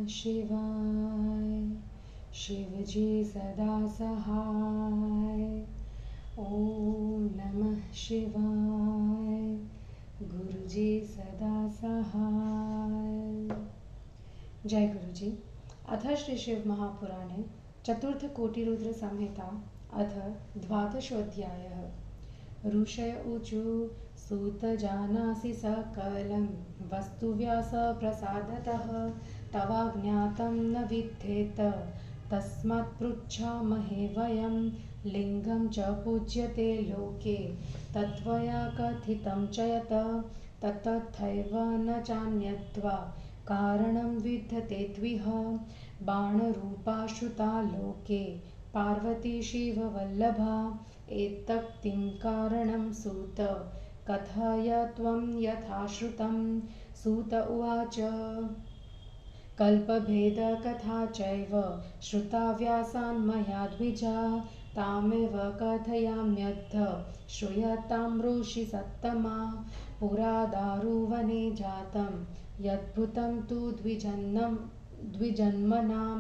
शिवाय। शिवजी सदा सहाय। ओम नमः शिवाय। गुरुजी सदा सहाय। जय गुरुजी। अथ श्री शिव महापुराणे चतुर्थ कोटिरुद्र संहिता अथ द्वादशोऽध्यायः। ऋषय ऊचु सूत जानासि सकलं वस्तुव्यास प्रसादतः तवाज्ञातं न विद्येत तस्मात् पृच्छामहे वयं। लिंगं च पूज्यते लोके तत्त्वया कथितं च यत् तत्तथैव न चान्यद्वा कारणं विद्यते त्विह। बाणरूपा श्रुता लोके पार्वती शिववल्लभा एतत्किं कारणं सूत कथय त्वं यथा श्रुतं। सूत उवाच कल्पभेदकथा चैव श्रुता व्यासान् मया द्विजा तामेव कथयाम्यद्य श्रूयतां ऋषि सत्तमा। पुरा दारुवने जातं यद्भूतं तु द्विजन्मनां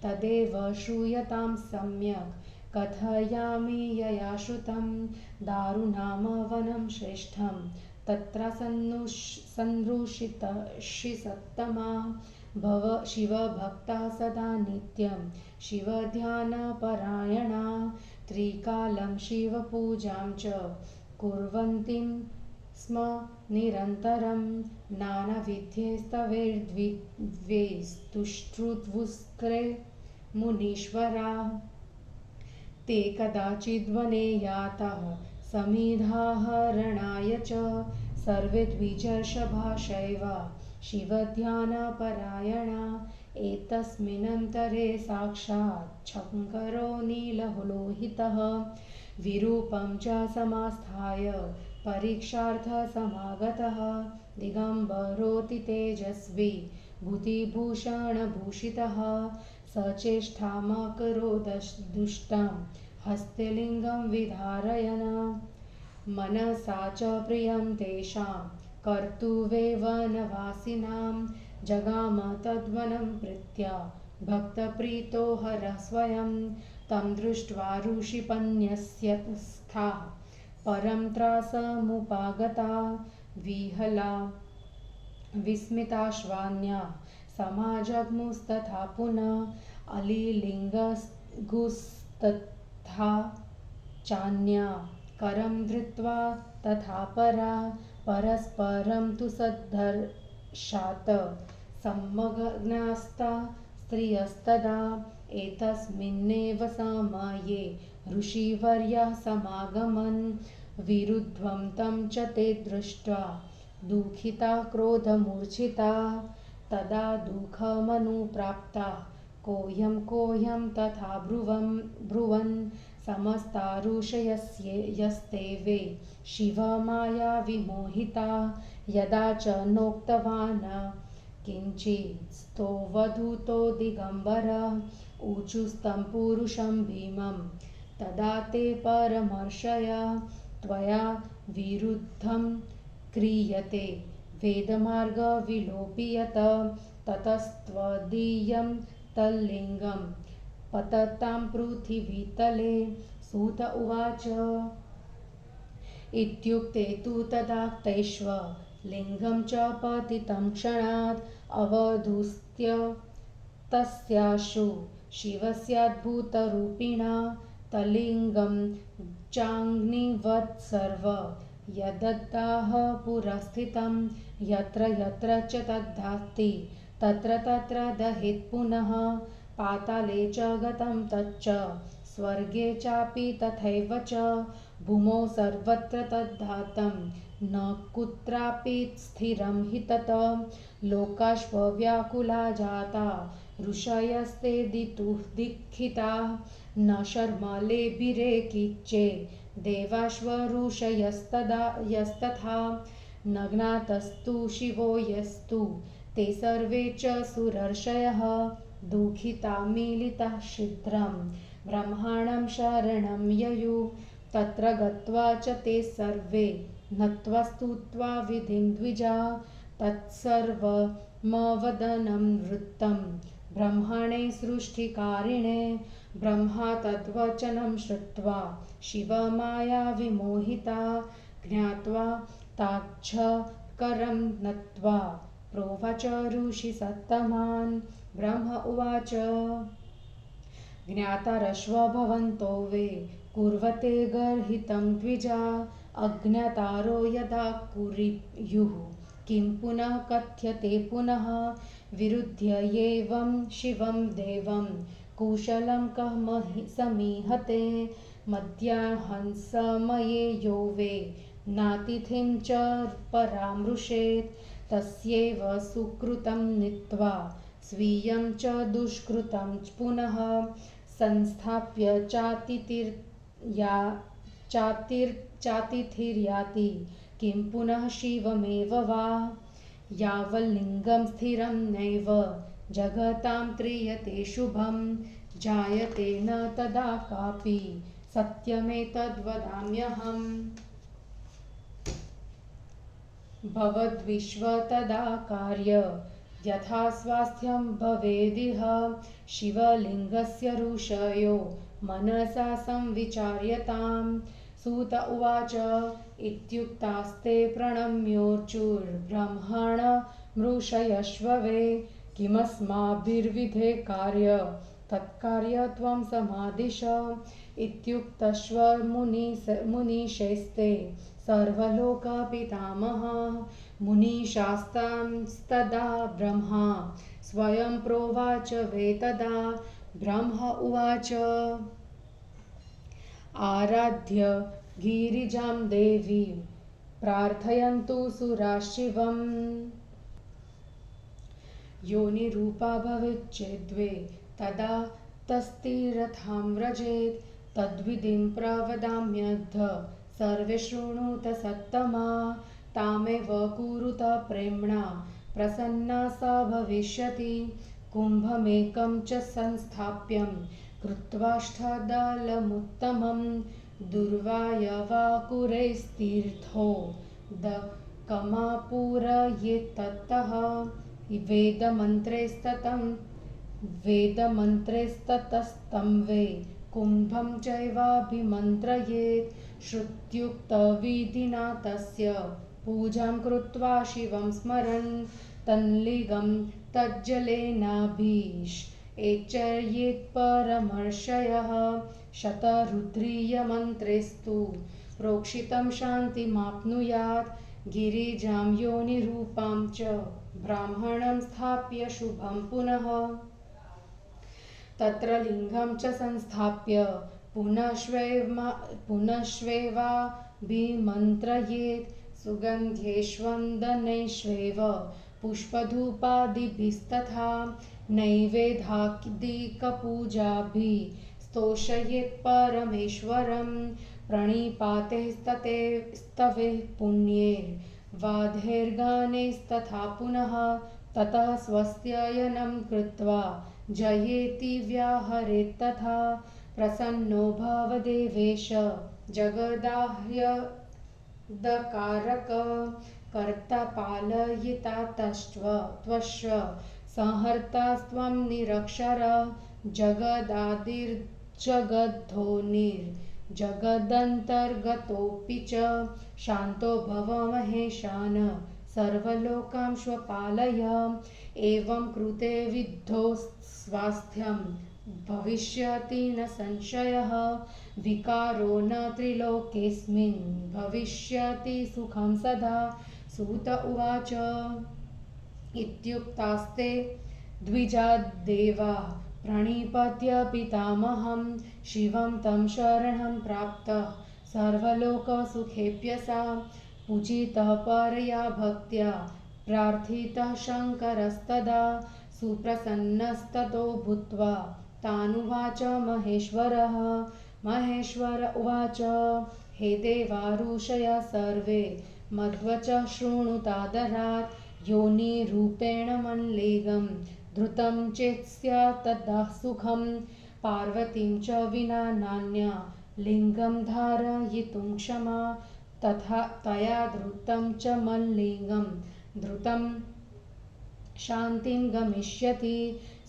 तदेव श्रूयतां सम्यक् कथयामि यया श्रुतं। दारुनाम वनं श्रेष्ठं तत्र सन्दृशितर्षि सत्तमा। भव शिवभक्ता सदा नित्यं शिवध्यानपरायणा त्रिकालं शिवपूजां च कुर्वन्तीं स्म निरन्तरं। नानाविधैस्तवैर्द्वैस्तुष्ट्रुवुस्त्रे मुनीश्वरा ते कदाचिद्वने याताः समिधाहरणाय च सर्वे द्विजर्षभाशैवा शिवध्यानपरायणा। एतस्मिन्नन्तरे साक्षात् शङ्करो नीललोहितः विरूपं च समास्थाय परीक्षार्थसमागतः। दिगम्बरोऽति तेजस्वी भूतिभूषणभूषितः सचेष्टामकरोदुष्टं हस्ते लिङ्गं विधारयन्। मनसा च प्रियं तेषां कर्तुमेव वनवासिनां जगाम तद्वनं प्रीत्या भक्तप्रीतो हरः स्वयं। तं दृष्ट्वा ऋषिपत्न्यस्य स्थाः परं त्रासमुपागता विहला विस्मिताश्वान्या समाजग्मुस्तथा पुनः अलिलिङ्गुस्तथा चान्या करं धृत्वा तथा परा परस्परं तु सद्धर्षात् सम्मग्नास्ता स्त्रियस्तदा। एतस्मिन्नेव समये ऋषिवर्याः समागमन् विरुद्धं तं च ते दृष्ट्वा दुःखिता क्रोधमूर्छिता। तदा दुःखमनुप्राप्ता कोऽयं तथा ब्रुवन् समस्ता ऋषयस्ते वे शिवमाया विमोहिता। यदा च नोक्तवान् किञ्चित्स्तवधूतो दिगम्बरः ऊचुस्तं पुरुषं भीमं तदा ते परमर्षय। त्वया विरुद्धं क्रियते वेदमार्गविलोपि यत् ततस्त्वदीयं तल्लिङ्गं पततां पृथिवीतले। सूत उवाच इत्युक्ते तु तदा तैश्व लिङ्गं च पतितं क्षणात् अवधूत्य तस्याशु शिवस्याद्भुतरूपिणा तल्लिङ्गं चाग्निवत् सर्व यदद्दाह पुरस्थितं। यत्र यत्र च तद्धाति तत्र तत्र दहेत् पुनः। पाताले च गतं तच्च स्वर्गे चापि तथैव च भूमौ सर्वत्र तद्धातं न कुत्रापि स्थिरं हि तत्। लोकाश्वव्याकुला जाता ऋषयस्ते दितुः न शर्म लेभिरे किच्चे देवाश्वऋषयस्तथा। नग्नातस्तु शिवो यस्तु ते सर्वे च सुरर्षयः दुःखिता मीलिताः शीघ्रं ब्रह्माणं शरणं ययुः। तत्र गत्वा च ते सर्वे नत्वा स्तुत्वा विधिं द्विजा तत्सर्व मवदनं वृत्तं ब्रह्मणे सृष्टिकारिणे ब्रह्मा तद्वचनं श्रुत्वा शिवमाया विमोहिता ज्ञात्वा ताच्छकरं नत्वा प्रोवाच ऋषिसत्तमान् ब्रह्म उवाच ज्ञातारश्व भवन्तो वे कुर्वते गर्हितं द्विजा अज्ञातारो यदा कुर्युः किं पुनः कथ्यते पुनः विरुध्य एवं शिवं देवं कुशलं कः समीहते मध्याह्नसमये यो वे नातिथिं च परामृशेत् तस्यैव सुकृतं नीत्वा स्वीयं च दुष्कृतं पुनः संस्थाप्य चातिथिर्याति किं पुनः शिवमेव वा यावल्लिङ्गं स्थिरं नैव जगतां त्रियते शुभं जायते न तदा कापि सत्यमेतद्वदाम्यहम् भवद्विश्व तदाकार्य यथा स्वास्थ्यं भवेदिह शिवलिङ्गस्य ऋषयो मनसा संविचार्यताम् सूत उवाच इत्युक्तास्ते प्रणम्योर्चुर्ब्रह्मण मृषयश्ववे किमस्माभिर्विधे कार्य तत्कार्य त्वं समादिश इत्युक्तश्व मुनिशैस्ते सर्वलोकपितामह मुनिशास्तांस्तदा ब्रह्मा स्वयं प्रोवाच वे तदा ब्रह्म उवाच आराध्य गिरिजां देवीं प्रार्थयन्तु सुराशिवम् योनिरूपा भवेच्चेद्वे तदा तस्तिरथां व्रजेत् तद्विधिं प्रवदाम्यद्ध सर्वे शृणुत सत्तमा तामेव कुरुत प्रेम्णा प्रसन्ना सा भविष्यति कुम्भमेकं च संस्थाप्यं कृत्वाष्टदलमुत्तमं दुर्वायवाकुरैस्तीर्थो कमापूरयेत्ततः वेदमन्त्रैस्ततस्तं वे कुम्भं चैवाभिमन्त्रयेत् श्रुत्युक्तविधिना तस्य पूजां कृत्वा शिवं स्मरन् तन्लिगं तज्जलेनाभिषेचयेत् परमर्षयः शतरुद्रीयमन्त्रेस्तु प्रोक्षितं शान्तिमाप्नुयात् गिरिजां योनिरूपां च ब्राह्मणं स्थाप्य शुभं पुनः तत्र लिङ्गं च संस्थाप्य पुनश्वेवाभिमन्त्रयेत् सुगन्ध्यैश्वन्दनैश्वेव पुष्पधूपादिभिस्तथा नैवेद्यादिकपूजाभिः स्तोषयेत् परमेश्वरं प्रणिपातैस्तवे पुण्यैर्वादैर्गानैस्तथा पुनः ततः स्वस्त्ययनं कृत्वा जयेति व्याहरेत्तथा प्रसन्नो भवदेवेश जगदाह्यदकारक कर्ता पालयिता त्वश्च संहर्तास्त्वं निरक्षर जगदादिर्जगद्धोनिर्जगदन्तर्गतोऽपि च शान्तो भव महेशान सर्वलोकां स्वपालय एवं कृते विद्धो स्वास्थ्यं भविष्यति न संशयः विकारो न त्रिलोकेऽस्मिन् भविष्यति सुखं सदा सूत उवाच इत्युक्तास्ते द्विजा देवा प्रणिपत्य पितामहं शिवं तं शरणं प्राप्तः सर्वलोकसुखेभ्यसा पूजितः परया भक्त्या प्रार्थितः शङ्करस्तदा सुप्रसन्नस्ततो भूत्वा तानुवाच महेश्वरः महेश्वर उवाच हे देवा ऋषयः सर्वे मद्वचः शृणुतादरात् योनिरूपेण मल्लिगं धृतं चेत् स्यात् तदा सुखं पार्वतीं च विना नान्या लिङ्गं धारयितुं क्षमा तथा तया धृतं च मल्लिगं धृतं शान्तिं गमिष्यति।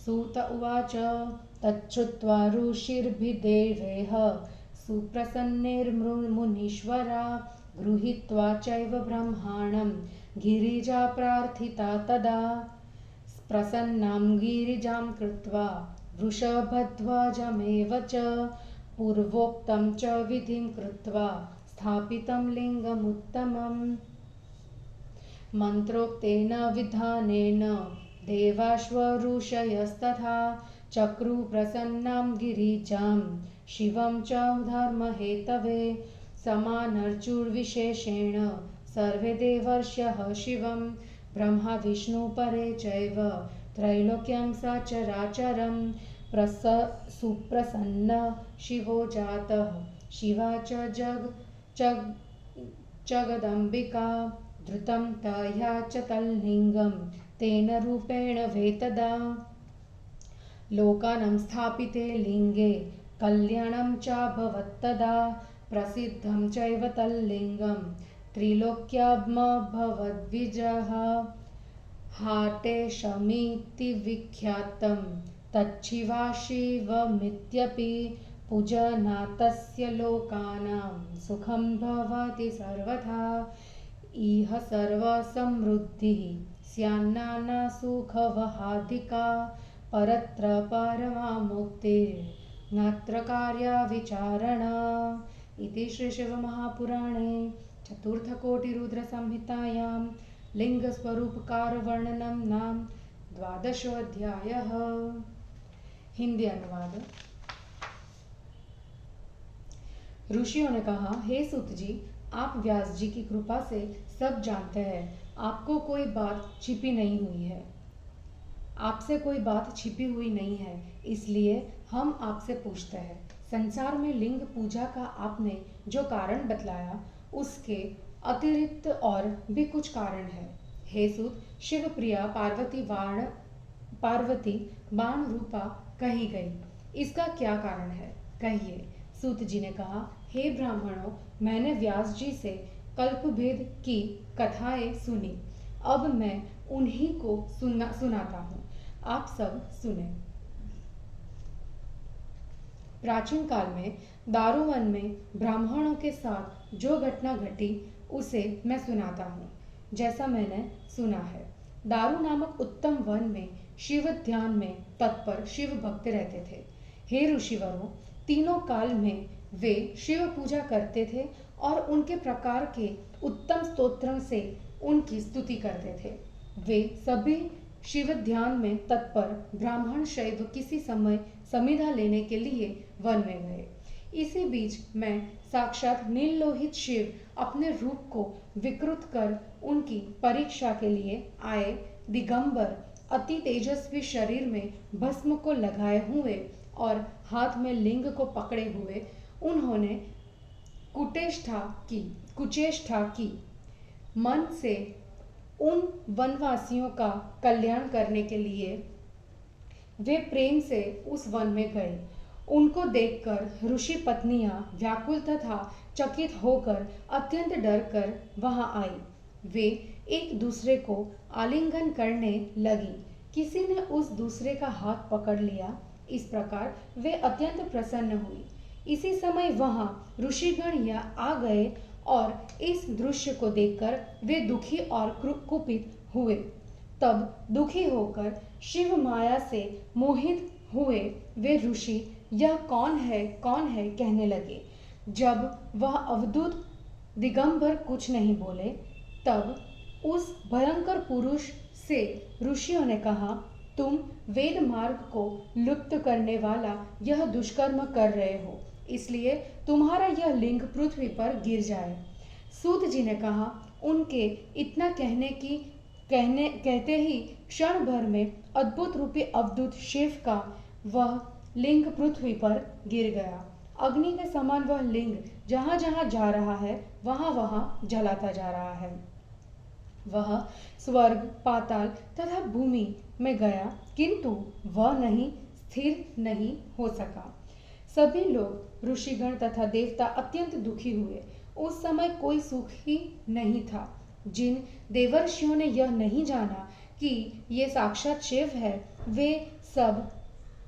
सूत उवाच तच्छ्रुत्वा ऋषिर्भिदेवैः सुप्रसन्नैर्मुनीश्वरा गृहीत्वा चैव ब्रह्माणं गिरिजा प्रार्थिता तदा। प्रसन्नां गिरिजां कृत्वा वृषभध्वजमेव च पूर्वोक्तं च विधिं कृत्वा स्थापितं लिङ्गमुत्तमम्। मन्त्रोक्तेन विधानेन देवाश्वऋषयस्तथा चक्रु प्रसन्नां गिरिजां शिवं च धर्महेतवे। समानर्चुर्विशेषेण सर्वे देवर्षयः शिवं ब्रह्मा विष्णु परे चैव त्रैलोक्यं सचराचरं। सुप्रसन्न शिवो जातः शिवा च जगदम्बिका धृतं तया च तल्लिङ्गं तेन रूपेण वेतदा। लोकानां स्थापिते लिङ्गे कल्याणं चाभवत्तदा प्रसिद्धं चैव तल्लिङ्गं त्रिलोक्यामभवद्विजः। हाटेशमिति विख्यातं तच्छिवा शिवमित्यपि पूजनातस्य लोकानां सुखं भवति सर्वथा। इह सर्वसमृद्धिः स्यान्नानासुखवहाधिका परत्र परमा मुक्तिर्नात्र कार्या विचारणा। इति श्रीशिवमहापुराणे चतुर्थकोटिरुद्रसंहितायां लिंगस्वरूपकारवर्णनं नाम 12वां अध्यायः। हिंदी अनुवाद। ऋषियों ने कहा, हे सूत जी, आप व्यास जी की कृपा से सब जानते हैं। आपको कोई बात छिपी नहीं हुई है, आपसे कोई बात छिपी हुई नहीं है, इसलिए हम आपसे पूछते हैं। संसार में लिंग पूजा का आपने जो कारण बतलाया, उसके अतिरिक्त और भी कुछ कारण है। हे सूत, शिव प्रिया पार्वती बाण रूपा कही गई, इसका क्या कारण है, कहिए। सूत जी ने कहा, हे ब्राह्मणों, मैंने व्यास जी से कल्पभेद की कथाएं सुनी, अब मैं उन्हीं को सुनाता हूँ, आप सब सुने। प्राचीन काल में दारुवन में ब्राह्मणों के साथ जो घटना घटी उसे मैं सुनाता हूँ। जैसा मैंने सुना है, दारू नामक उत्तम वन में शिव ध्यान में तत्पर शिव भक्त रहते थे। हे ऋषिवरों, तीनों काल में वे शिव पूजा करते थे और उनके प्रकार के उत्तम स्तोत्रों से उनकी स्तुति करते थे। वे सभी शिव ध्यान में तत्पर ब्राह्मण शैव किसी समय समिधा लेने के लिए वन में गए। इसी बीच मैं साक्षात नीललोहित शिव अपने रूप को विकृत कर उनकी परीक्षा के लिए आए। दिगंबर अति तेजस्वी शरीर में भस्म को लगाए हुए और हाथ में लिंग को पकड़े हुए उन्होंने कुचेष्टा की। मन से उन वनवासियों का कल्याण करने के लिए वे प्रेम से उस वन में गए। उनको देखकर ऋषि पत्नियां व्याकुल तथा चकित होकर अत्यंत डर कर वहां आई। वे एक दूसरे को आलिंगन करने लगी। किसी ने उस दूसरे का हाथ पकड़ लिया। इस प्रकार वे अत्यंत प्रसन्न हुई। इसी समय वहां ऋषिगण आ गए और इस दृश्य को देखकर वे दुखी और कुपित हुए। तब दुखी होकर शिव माया से मोहित हुए वे ऋषि यह कौन है कहने लगे। जब वह अवधूत दिगंबर कुछ नहीं बोले, तब उस भयंकर पुरुष से ऋषियों ने कहा, तुम वेद मार्ग को लुप्त करने वाला यह दुष्कर्म कर रहे हो, इसलिए तुम्हारा यह लिंग पृथ्वी पर गिर जाए। सूत जी ने कहा, उनके इतना कहते ही क्षण भर में अद्भुत रूपी अवधूत शिव का वह लिंग पृथ्वी पर गिर गया। अग्नि के समान वह लिंग जहां जहां जा रहा है वहां वहां जलाता जा रहा है। वह स्वर्ग, पाताल तथा भूमि में गया, किंतु वह स्थिर नहीं हो सका। सभी लोग ऋषिगण तथा देवता अत्यंत दुखी हुए। उस समय कोई सुख ही नहीं था। जिन देवर्षियों ने यह नहीं जाना कि ये साक्षात शिव है, वे सब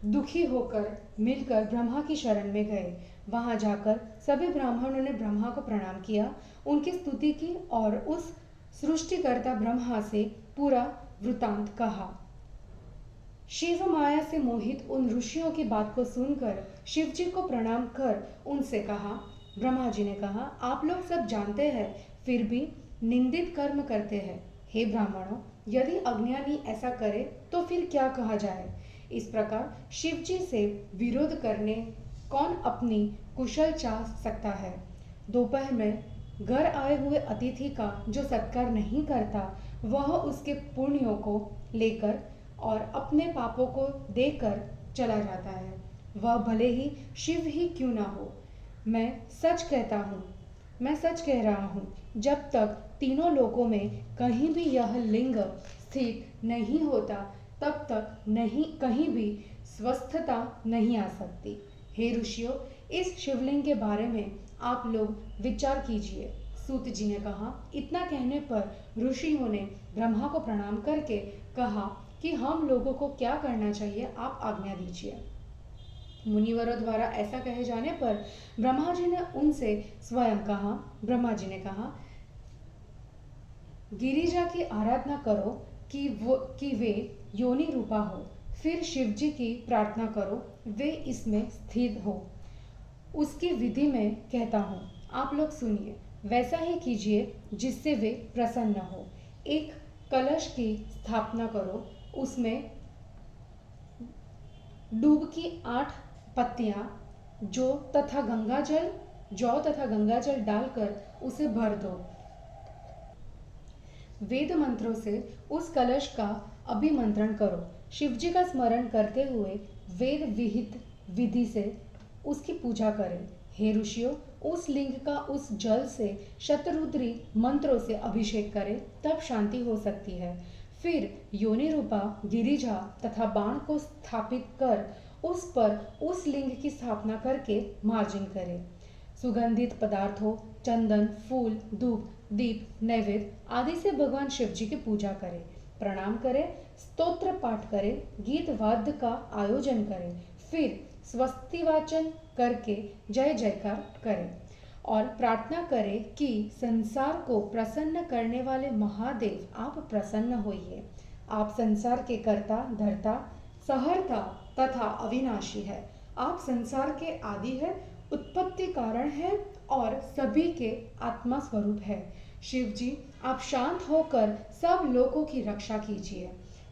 दुखी होकर मिलकर ब्रह्मा की शरण में गए। वहां जाकर सभी ब्राह्मणों ने ब्रह्मा को प्रणाम किया, उनकी स्तुति की और उस सृष्टिकर्ता ब्रह्मा से पूरा वृतांत कहा। शिव माया से मोहित उन ऋषियों की बात को सुनकर शिव जी को प्रणाम कर उनसे कहा। ब्रह्मा जी ने कहा, आप लोग सब जानते हैं, फिर भी निंदित कर्म करते हैं। हे ब्राह्मणों, यदि अज्ञानी ऐसा करे तो फिर क्या कहा जाए। इस प्रकार शिव जी से विरोध करने कौन अपनी कुशल चाह सकता है। दोपहर में घर आए हुए अतिथि का जो सत्कार नहीं करता, वह उसके पुण्यों को लेकर और अपने पापों को देकर चला जाता है, वह भले ही शिव ही क्यों ना हो। मैं सच कह रहा हूँ, जब तक तीनों लोकों में कहीं भी यह लिंग स्थित नहीं होता, तब तक नहीं कहीं भी स्वस्थता नहीं आ सकती। हे ऋषियों, इस शिवलिंग के बारे में आप लोग विचार कीजिए। सूत जी ने कहा। इतना कहने पर ऋषियों ने ब्रह्मा को प्रणाम करके कहा कि हम लोगों को क्या करना चाहिए, आप आज्ञा दीजिए। मुनिवरों द्वारा ऐसा कहे जाने पर ब्रह्मा जी ने उनसे स्वयं कहा। ब्रह्मा जी ने कहा, गिरिजा की आराधना करो कि वे योनि रूपा हो। फिर शिव जी की प्रार्थना करो, वे इसमें स्थित हो। उसकी विधि में कहता हूँ, आप लोग सुनिए। वैसा ही कीजिए जिससे वे प्रसन्न हो। एक कलश की स्थापना करो, उसमें दूब की 8 पत्तियां जौ तथा गंगाजल डालकर उसे भर दो। वेद मंत्रों से उस कलश का अभिमंत्रण करो। शिवजी का स्मरण करते हुए वेद विहित विधि से उसकी पूजा करें। हे ऋषियों, उस लिंग का उस जल से शतरुद्री मंत्रों से अभिषेक करें, तब शांति हो सकती है। फिर योनि रूपा गिरिजा तथा बाण को स्थापित कर उस पर उस लिंग की स्थापना करके मार्जन करें। सुगंधित पदार्थों, चंदन, फूल, धूप, दीप, नैवेद्य आदि से भगवान शिव जी की पूजा करें, प्रणाम करें, स्तोत्र पाठ करें, गीत वाद्य का आयोजन करें, फिर स्वस्ति वाचन करके जय जयकार करें और प्रार्थना करें कि संसार को प्रसन्न करने वाले महादेव आप प्रसन्न होइए। आप संसार के कर्ता, धर्ता, सहर्ता तथा अविनाशी है। आप संसार के आदि है, उत्पत्ति कारण है और सभी के आत्मा स्वरूप है। शिव जी, आप शांत होकर सब लोगों की रक्षा कीजिए।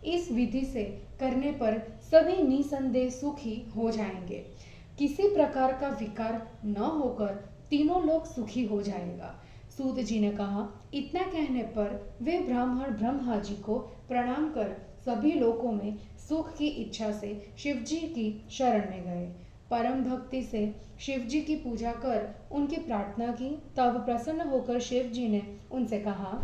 इस विधि से करने पर सभी निसंदेह सुखी हो जाएंगे। किसी प्रकार का विकार न होकर तीनों लोग सुखी हो जाएगा। सूत जी ने कहा। इतना कहने पर वे ब्राह्मण ब्रह्मा जी को प्रणाम कर सभी लोकों में सुख की इच्छा से शिव जी की शरण में गए। परम भक्ति से शिव जी की पूजा कर उनकी प्रार्थना की। तब प्रसन्न होकर शिव जी ने उनसे कहा।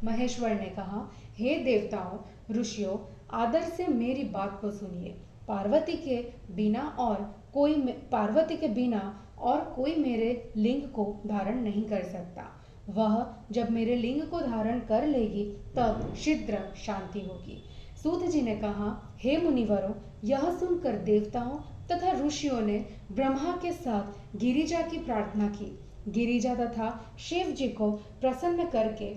महेश्वर ने कहा, हे देवताओं, ऋषियों, आदर से मेरी बात को सुनिए। पार्वती के बिना और कोई मेरे लिंग को धारण नहीं कर सकता। वह जब मेरे लिंग को धारण कर लेगी तब शीघ्र शांति होगी। सूत जी ने कहा, हे मुनिवरों, यह सुनकर देवताओं तथा ऋषियों ने ब्रह्मा के साथ गिरिजा की प्रार्थना की। गिरिजा तथा शिव जी को प्रसन्न करके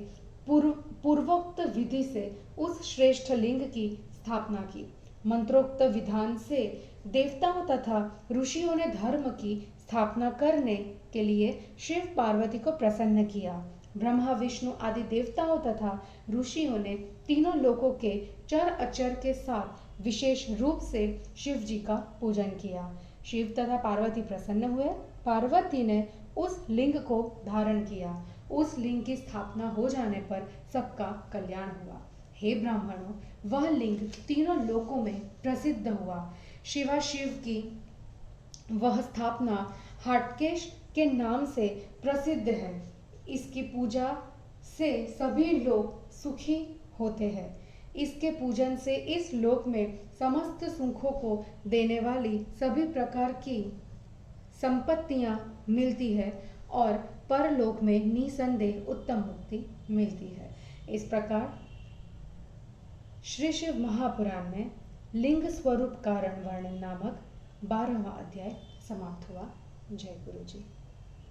पूर्वोक्त विधि से उस श्रेष्ठ लिंग की स्थापना की। मंत्रोक्त विधान से देवताओं तथा ऋषियों ने धर्म की स्थापना करने के लिए शिव पार्वती को प्रसन्न किया। ब्रह्मा, विष्णु आदि देवताओं तथा ऋषियों ने तीनों लोकों के चर अचर के साथ विशेष रूप से शिव जी का पूजन किया। शिव तथा पार्वती प्रसन्न हुए। पार्वती ने उस लिंग को धारण किया। उस लिंग की स्थापना हो जाने पर सबका कल्याण हुआ। हे ब्राह्मणों, वह लिंग तीनों लोकों में प्रसिद्ध हुआ। शिवाशिव की वह स्थापना हाटकेश के नाम से प्रसिद्ध है। इसकी पूजा से सभी लोग सुखी होते हैं। इसके पूजन से इस लोक में समस्त सुखों को देने वाली सभी प्रकार की संपत्तियां मिलती है और परलोक में निसंदेह उत्तम मुक्ति मिलती है। इस प्रकार श्री शिव महापुराण में लिंग स्वरूप कारण वर्णन नामक 12वां अध्याय समाप्त हुआ। जय गुरु जी।